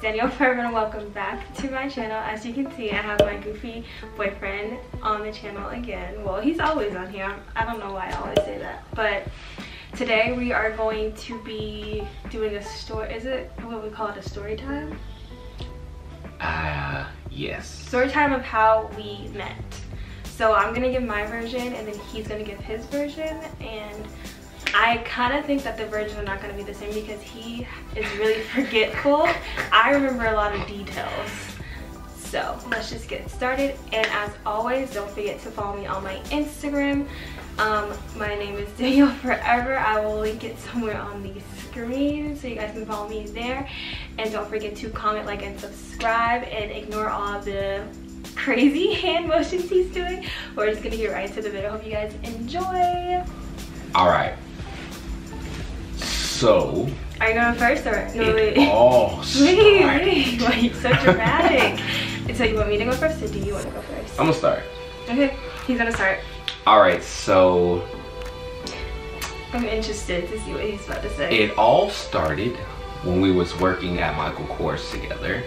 Danielle forever and welcome back to my channel. As you can see, I have my goofy boyfriend on the channel again. Well, he's always on here. I don't know why I always say that, but today we are going to be doing a story. Is it what we call it, a story time? Yes. Story time of how we met. So I'm gonna give my version and then he's gonna give his version, and I kind of think that the versions are not going to be the same because he is really forgetful. I remember a lot of details. So let's just get started. And as always, don't forget to follow me on my Instagram. My name is Danielle Forever. I will link it somewhere on the screen so you guys can follow me there. And don't forget to comment, like, and subscribe, and ignore all the crazy hand motions he's doing. We're just going to get right into the video. Hope you guys enjoy. All right. So, are you going first or no? Wait, why are you so dramatic? So you want me to go first or do you want to go first? I'm gonna start. Okay, he's gonna start. All right, so I'm interested to see what he's about to say. It all started when we was working at Michael Kors together.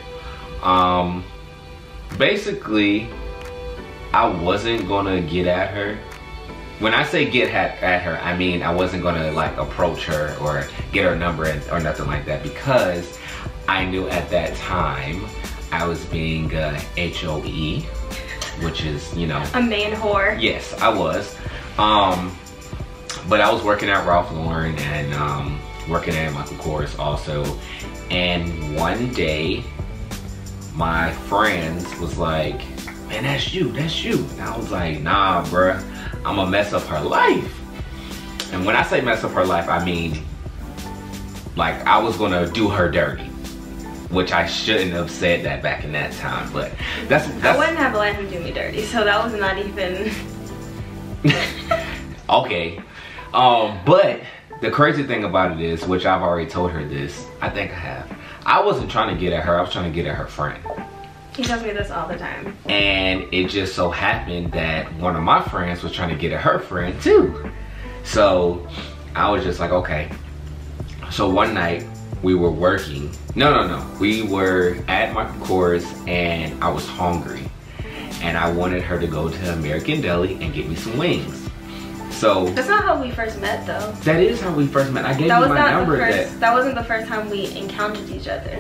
Basically, I wasn't gonna get at her. When I say get at her, I mean I wasn't gonna like approach her or get her number or nothing like that, because I knew at that time I was being HOE, which is, you know, a man whore. Yes, I was. But I was working at Ralph Lauren and working at Michael Kors also. And one day, my friends was like, "Man, that's you, that's you." And I was like, "Nah, bruh. I'm gonna mess up her life." And when I say mess up her life, I mean like I was gonna do her dirty, which I shouldn't have said that back in that time, but that's I wouldn't have let him do me dirty, so that was not even okay. But the crazy thing about it is, which I've already told her this, I think I have, I wasn't trying to get at her, I was trying to get at her friend. He tells me this all the time. And it just so happened that one of my friends was trying to get at her friend too. So I was just like, okay. So one night we were working. No. We were at Michael Kors and I was hungry. And I wanted her to go to American Deli and get me some wings. So that's not how we first met though. That is how we first met. I gave you my number. That wasn't the first time we encountered each other.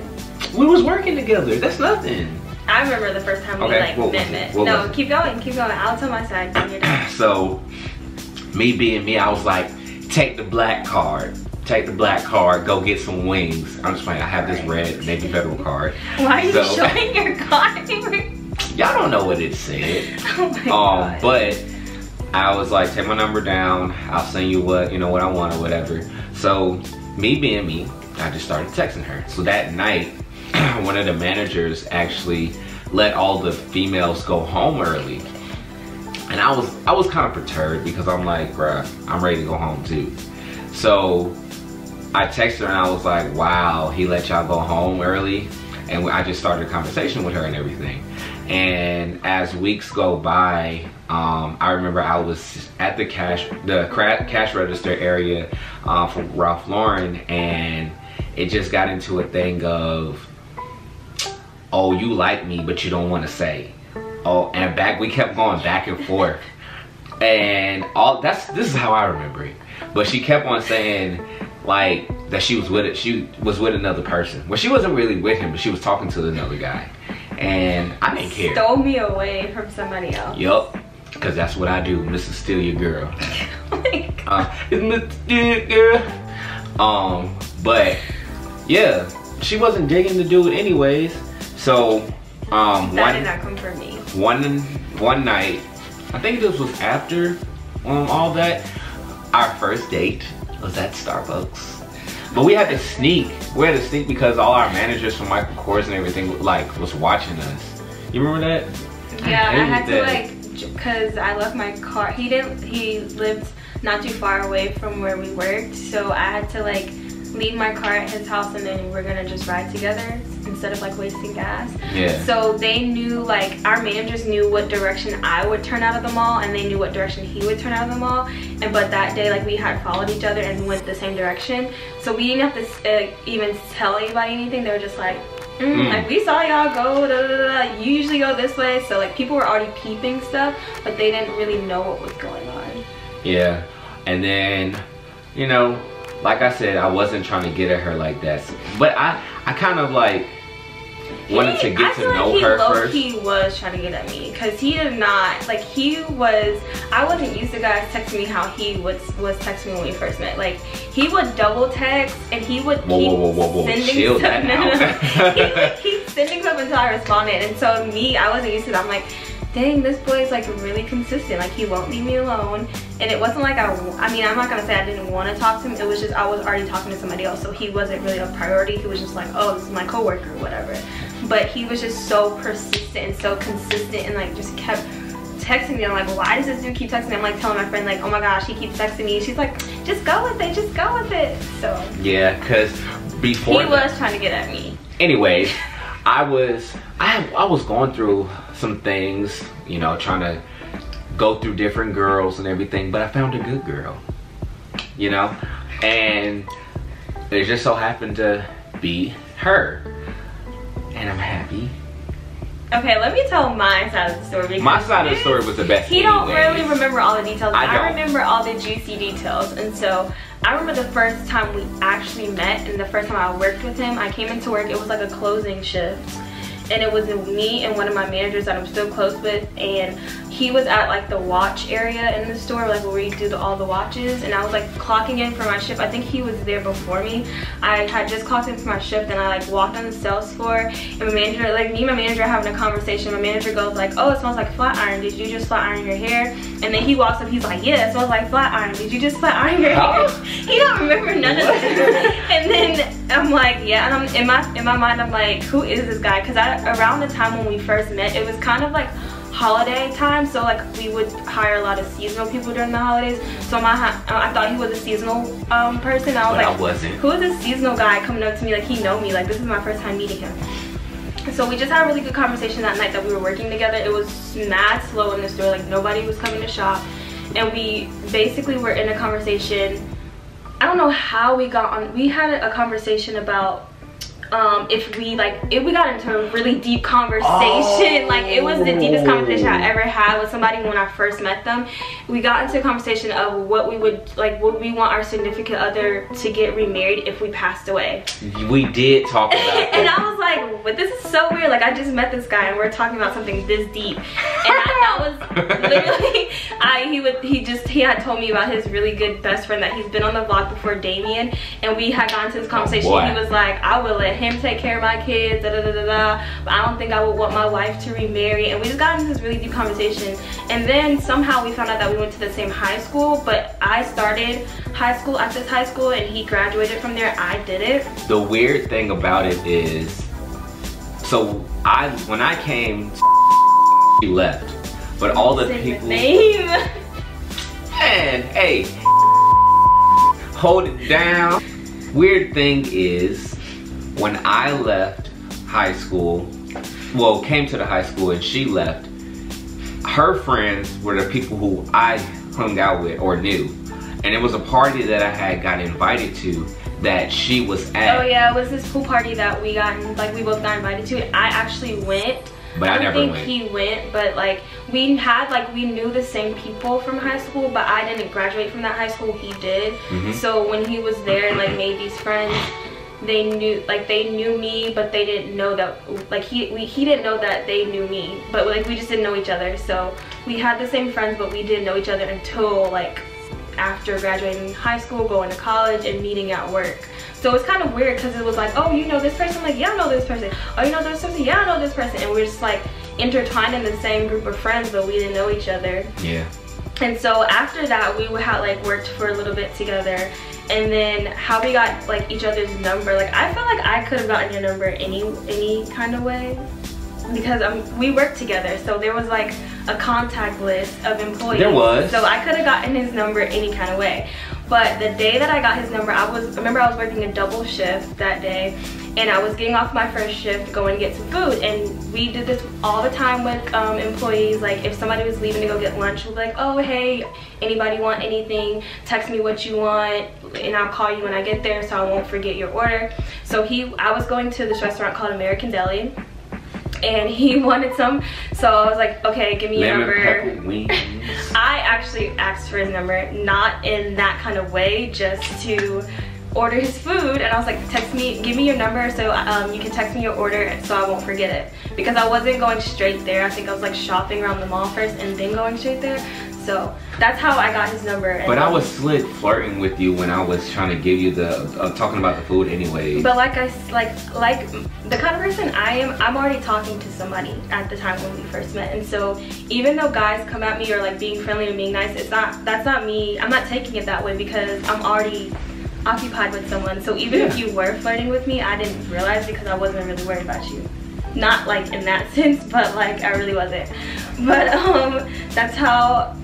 We was working together. That's nothing. I remember the first time we met. No, keep going. I'll tell my side when you're done. So, me being me, I was like, take the black card. Take the black card, go get some wings. I'm just playing. I have this red Navy Federal card. Why are you showing your card? Y'all don't know what it said. Oh my God. But I was like, take my number down. I'll send you what I want or whatever. So, me being me, I just started texting her. So that night, one of the managers actually let all the females go home early, and I was kind of perturbed because I'm like, bruh, I'm ready to go home too. So I texted her and I was like, wow, he let y'all go home early. And I just started a conversation with her and everything. And as weeks go by, I remember I was at the cash register area for Ralph Lauren, and it just got into a thing of, oh, you like me, but you don't want to say. Oh, and we kept going back and forth. And this is how I remember it. But she kept on saying, like, that she was with another person. Well, she wasn't really with him, but she was talking to another guy. And I didn't care. Stole me away from somebody else. Yup, because that's what I do, Mr. Steal Your Girl. Oh my God. It's Mr. Steal Your Girl. But yeah, she wasn't digging the dude anyways. So, that did not come from me. One night, I think this was after all that, our first date was at Starbucks. But we had to sneak. We had to sneak because all our managers from Michael Kors and everything like was watching us. You remember that? Yeah, I had to like, cause I left my car. He lived not too far away from where we worked, so I had to like leave my car at his house and then we're gonna just ride together instead of like wasting gas. Yeah. So they knew, like, our managers knew what direction I would turn out of the mall and they knew what direction he would turn out of the mall. But that day, like, we had followed each other and went the same direction. So we didn't have to even tell anybody anything. They were just like, Like, we saw y'all go, da, da, da. You usually go this way. So like, people were already peeping stuff, but they didn't really know what was going on. Yeah. And then, you know, like I said, I wasn't trying to get at her like that, but I kind of like wanted to get to know her first. He was trying to get at me because he did not, like, I wasn't used to guys texting me how he was texting me when we first met. Like, he would double text and he would keep sending stuff. He would keep sending stuff until I responded. And so me, I wasn't used to that. I'm like, dang, this boy is like really consistent. Like, he won't leave me alone. And it wasn't like I mean, I'm not gonna say I didn't want to talk to him. It was just I was already talking to somebody else, so he wasn't really a priority. He was just like, oh, this is my coworker or whatever. But he was just so persistent and so consistent and like just kept texting me. I'm like, why does this dude keep texting me? I'm like telling my friend, like, oh my gosh, he keeps texting me. She's like, just go with it, just go with it. So yeah, because before he was trying to get at me. Anyways, I was going through some things, you know, trying to go through different girls and everything, but I found a good girl, you know, and it just so happened to be her, and I'm happy. Okay, let me tell my side of the story. My side of the story was the best. He don't really remember all the details. I don't. Remember all the juicy details. And so I remember the first time we actually met and the first time I worked with him. I came into work, it was like a closing shift. And it was me and one of my managers that I'm still close with, and he was at like the watch area in the store, like where we do all the watches, and I was like clocking in for my shift. I think he was there before me. I had just clocked in for my shift, and I like walked on the sales floor, and my manager, like me and my manager are having a conversation. My manager goes like, oh, it smells like flat iron. Did you just flat iron your hair? And then he walks up, he's like, yeah, it smells like flat iron. Did you just flat iron your hair? He don't remember none of this. And then I'm like, yeah, and I'm in my mind, I'm like, who is this guy? Because around the time when we first met, it was kind of like holiday time, so like we would hire a lot of seasonal people during the holidays. So I thought he was a seasonal person. I was like, I wasn't. Who is this seasonal guy coming up to me like he know me? Like, this is my first time meeting him. So we just had a really good conversation that night that we were working together. It was mad slow in the store, like nobody was coming to shop, and we basically were in a conversation. I don't know how we got on. We had a conversation about if we got into a really deep conversation. Like, it was the deepest conversation I ever had with somebody when I first met them. We got into a conversation of what we would like, would we want our significant other to get remarried if we passed away. We did talk about that. And I was like, but this is so weird. Like, I just met this guy and we're talking about something this deep. And that was literally, he had told me about his really good best friend that he's been on the vlog before, Damien, and we had gone to this conversation. He was like, I will let him take care of my kids, da da da da da, but I don't think I would want my wife to remarry. And we just got into this really deep conversation, and then somehow we found out that we went to the same high school, but I started high school at this high school and he graduated from there. I didn't. The weird thing about it is, so when I came, he left, but all the people, man, hey, hold it down. Weird thing is, when I left high school, well, came to the high school and she left, her friends were the people who I hung out with or knew. And it was a party that I had got invited to that she was at. Oh yeah, it was this pool party that we both got invited to. I actually went. But I never went. He went, but like we knew the same people from high school, but I didn't graduate from that high school. He did. So when he was there and like made these friends, they knew me, but they didn't know that, like he didn't know that they knew me, but like we just didn't know each other. So we had the same friends, but we didn't know each other until like after graduating high school, going to college, and meeting at work. So it's kind of weird because it was like, oh, you know this person? I'm like, yeah, I know this person. Oh, you know this person? Yeah, I know this person. And we're just like intertwined in the same group of friends, but we didn't know each other. Yeah. And so after that, we had like worked for a little bit together. And then how we got like each other's number, like I feel like I could have gotten your number any kind of way, because we worked together, so there was like a contact list of employees. There was. So I could have gotten his number any kind of way. But the day that I got his number, I remember I was working a double shift that day, and I was getting off my first shift going to get some food. And we did this all the time with employees. Like if somebody was leaving to go get lunch, we'll be like, oh hey, anybody want anything, text me what you want and I'll call you when I get there so I won't forget your order. So I was going to this restaurant called American Deli, and he wanted some, so I was like, okay, give me your number. I actually asked for his number, not in that kind of way, just to order his food. And I was like, give me your number so you can text me your order so I won't forget it, because I wasn't going straight there. I think I was like shopping around the mall first and then going straight there. So that's how I got his number. But I was slick flirting with you when I was trying to give you the talking about the food anyway. But like the kind of person I am, I'm already talking to somebody at the time when we first met. And so even though guys come at me or like being friendly and being nice, that's not me. I'm not taking it that way because I'm already occupied with someone. So even if you were flirting with me, I didn't realize because I wasn't really worried about you. Not like in that sense, but like I really wasn't. But that's how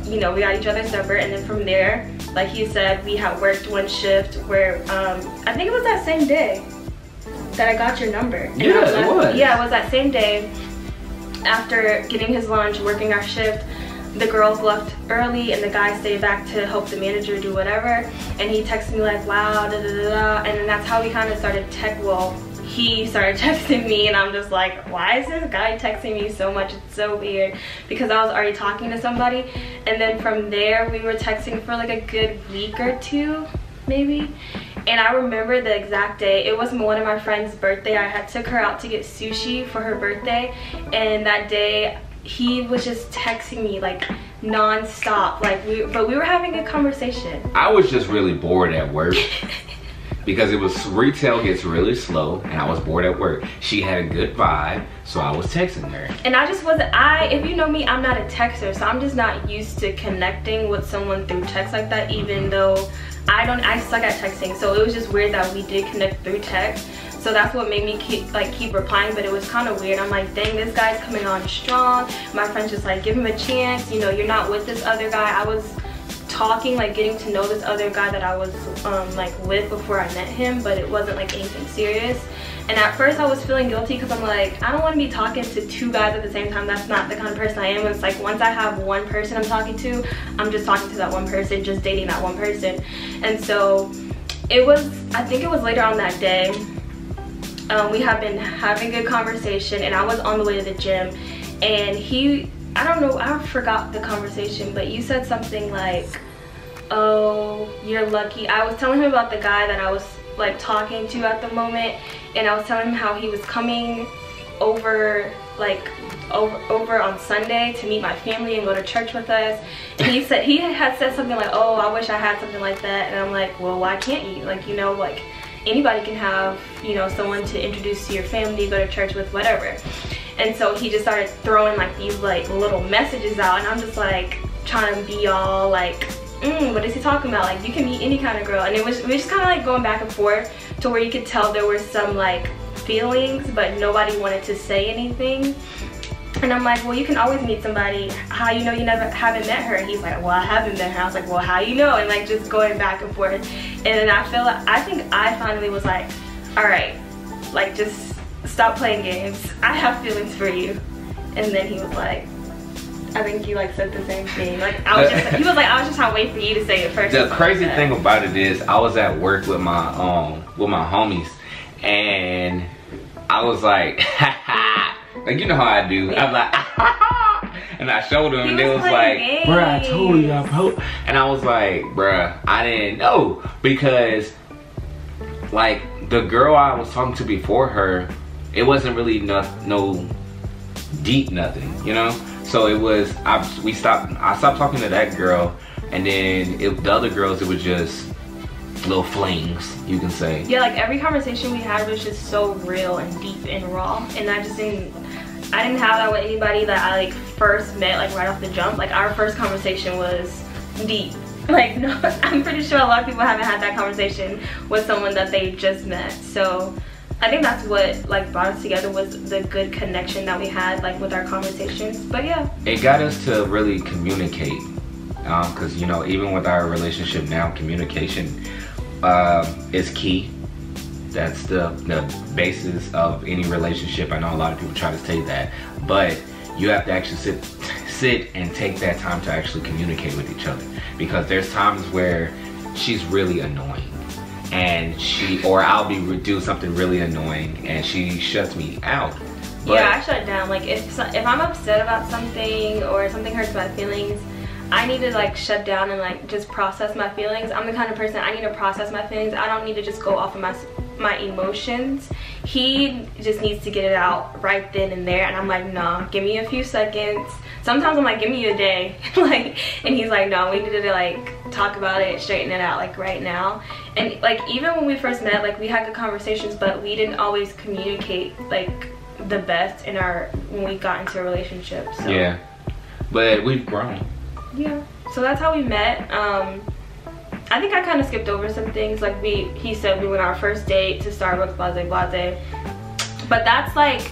you know, we got each other's number. And then from there, like he said, we had worked one shift where I think it was that same day that I got your number. And yeah, it was. Yeah, it was that same day. After getting his lunch, working our shift, the girls left early and the guy stayed back to help the manager do whatever. And he texted me like, wow, da da da da. And then that's how we kind of started he started texting me, and I'm just like, why is this guy texting me so much? It's so weird, because I was already talking to somebody. And then from there we were texting for like a good week or two maybe. And I remember the exact day. It was one of my friend's birthday. I had took her out to get sushi for her birthday, and that day he was just texting me like non-stop. Like but we were having a conversation. I was just really bored at work. Because it was retail gets really slow and I was bored at work. She had a good vibe, so I was texting her. And I just wasn't, if you know me, I'm not a texter, so I'm just not used to connecting with someone through text like that, even though I suck at texting. So it was just weird that we did connect through text. So that's what made me keep replying, but it was kind of weird. I'm like, dang, this guy's coming on strong. My friend's just like, give him a chance. You know, you're not with this other guy. I was talking, like getting to know this other guy that I was like with before I met him, but it wasn't like anything serious. And at first I was feeling guilty because I'm like, I don't want to be talking to two guys at the same time. That's not the kind of person I am. It's like once I have one person I'm talking to, I'm just talking to that one person, just dating that one person. And so it was, I think it was later on that day, we had been having a conversation and I was on the way to the gym, and I don't know, I forgot the conversation, but you said something like, oh, you're lucky. I was telling him about the guy that I was like talking to at the moment, and I was telling him how he was coming over over on Sunday to meet my family and go to church with us. And he had said something like, oh, I wish I had something like that. And I'm like, well, why can't you? Like, you know, like anybody can have, you know, someone to introduce to your family, go to church with, whatever. And so he just started throwing like these like little messages out, and I'm just like trying to be all like, what is he talking about? Like, you can meet any kind of girl. And we were just kind of like going back and forth to where you could tell there were some like feelings, but nobody wanted to say anything. And I'm like, well, you can always meet somebody. How you know you haven't met her? And he's like, well, I haven't met her. I was like, well, how you know? And like just going back and forth. And then I think I finally was like, all right, like just stop playing games. I have feelings for you. And then he was like, I think you like said the same thing. Like he was like, I was just trying to wait for you to say it first. The crazy thing about it is I was at work with my homies, and I was like, like, you know how I do. I'm like, and I showed them, and they was like, bruh, I told you, and I was like, bruh, I didn't know, because like the girl I was talking to before her, it wasn't really no deep nothing, you know. So it was, I stopped talking to that girl, and then the other girls, it was just little flings, you can say. Yeah, like every conversation we had was just so real and deep and raw, and I didn't have that with anybody that I like first met like right off the jump. Like our first conversation was deep. Like, no, I'm pretty sure a lot of people haven't had that conversation with someone that they just met. So I think that's what like brought us together, was the good connection that we had like with our conversations. But yeah, it got us to really communicate, because you know, even with our relationship now, communication is key. That's the basis of any relationship. I know a lot of people try to say that, but you have to actually sit and take that time to actually communicate with each other, because there's times where she's really annoying and I'll do something really annoying and she shuts me out. But yeah, I shut down. Like if I'm upset about something or something hurts my feelings, I need to like shut down and like just process my feelings. I'm the kind of person, I need to process my feelings. I don't need to just go off of my emotions. He just needs to get it out right then and there, and I'm like, no, give me a few seconds. Sometimes I'm like, give me a day. Like, and he's like, no, we need to like talk about it, straighten it out like right now. And like even when we first met, like we had good conversations, but we didn't always communicate like the best when we got into a relationship. So yeah, but we've grown. Yeah, so that's how we met. I think I kind of skipped over some things. Like he said we went on our first date to Starbucks, blase blase. But that's like,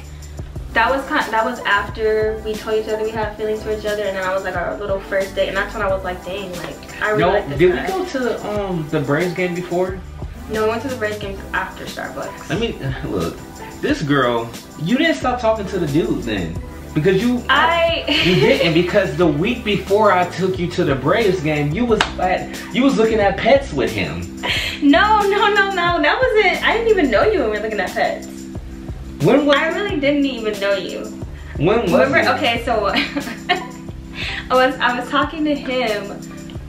that was after we told each other we had feelings for each other, and then I was like our little first date, and that's when I was like, dang, like I really like this did guy. we go to the Braves game before? No, we went to the Braves game after Starbucks. Let me look. This girl, you didn't stop talking to the dude then. Because you didn't, because the week before I took you to the Braves game, you was looking at pets with him. No, that wasn't. I didn't even know you when we were looking at pets. When was I really didn't even know you. When was it? Okay, so I was talking to him.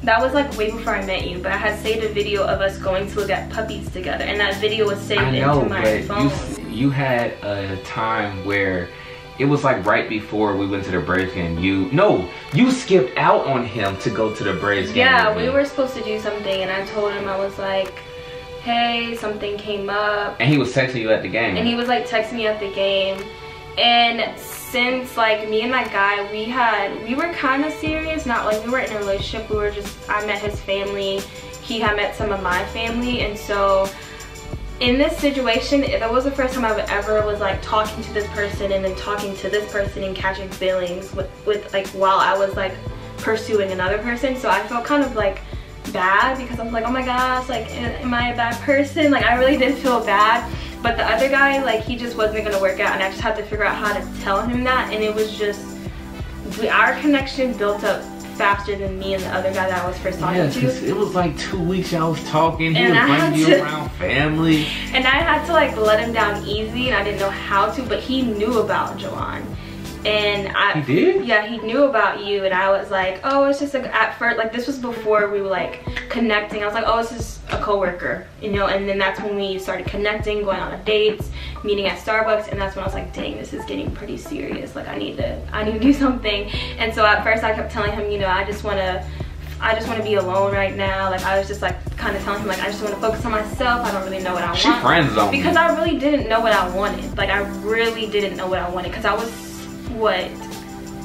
That was like way before I met you, but I had saved a video of us going to look at puppies together, and that video was saved into my phone. You had a time where it was like right before we went to the Braves game. You skipped out on him to go to the Braves game. Yeah, we were supposed to do something, and I told him, I was like, hey, something came up. And he was texting you at the game. And he was like texting me at the game. And since like me and that guy, we were kind of serious, not like we weren't in a relationship. I met his family, he had met some of my family, and so in this situation, that was the first time I ever was like talking to this person and then talking to this person and catching feelings with like while I was like pursuing another person. So I felt kind of like bad, because I was like, oh my gosh, like am I a bad person? Like I really did feel bad. But the other guy, like he just wasn't gonna work out, and I just had to figure out how to tell him that. And it was just, our connection built up faster than me and the other guy that I was first talking to. It was like 2 weeks y'all was talking. He was bringing you around family. And I had to like let him down easy, and I didn't know how to, but he knew about Joanne. And he did? Yeah, he knew about you, and I was like, oh, it's just like, at first, like this was before we were like connecting. I was like, oh, it's just a coworker, you know. And then that's when we started connecting, going on dates, meeting at Starbucks, and that's when I was like, dang, this is getting pretty serious. Like I need to do something. And so at first I kept telling him, you know, I just want to be alone right now. Like I was just like kind of telling him, like I just want to focus on myself. I don't really know what I want. She friend zoned me. Because I really didn't know what I wanted. Like I really didn't know what I wanted, because I was, what,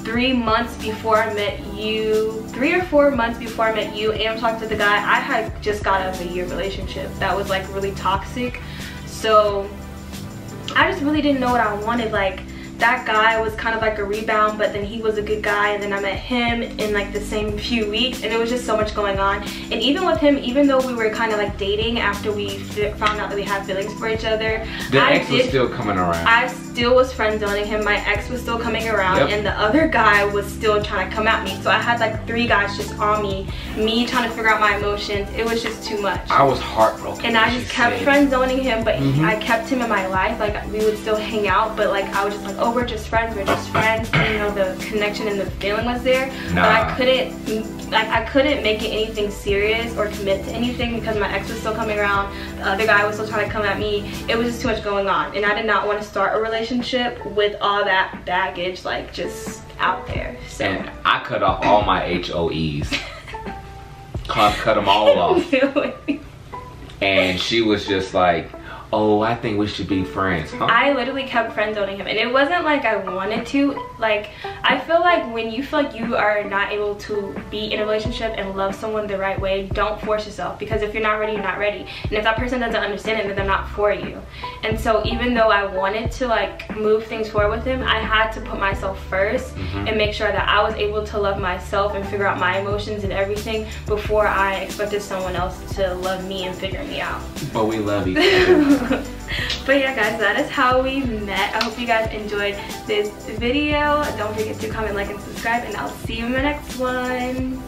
3 months before I met you, 3 or 4 months before I met you and talked to the guy, I had just got out of a year relationship that was like really toxic. So I just really didn't know what I wanted. Like that guy was kind of like a rebound, but then he was a good guy, and then I met him in like the same few weeks, and it was just so much going on. And even with him, even though we were kind of like dating after we found out that we had feelings for each other, the ex was still coming around. I still was friend zoning him. My ex was still coming around, and the other guy was still trying to come at me. So I had like 3 guys just on me trying to figure out my emotions. It was just too much. I was heartbroken. And I just kept friend zoning him, but I kept him in my life. Like we would still hang out, but like I was just like, oh, we're just friends, and, you know, the connection and the feeling was there. But I couldn't make it anything serious or commit to anything, because my ex was still coming around, the other guy was still trying to come at me. It was just too much going on, and I did not want to start a relationship with all that baggage like just out there. So. And I cut off all my HOEs. Cut them all off. And she was just like, oh, I think we should be friends. Huh? I literally kept friend zoning him, and it wasn't like I wanted to. Like I feel like when you feel like you are not able to be in a relationship and love someone the right way, don't force yourself, because if you're not ready, you're not ready. And if that person doesn't understand it, then they're not for you. And so even though I wanted to like move things forward with him, I had to put myself first and make sure that I was able to love myself and figure out my emotions and everything before I expected someone else to love me and figure me out. But we love each other. But yeah guys, that is how we met. I hope you guys enjoyed this video. Don't forget to comment, like, and subscribe, and I'll see you in the next one.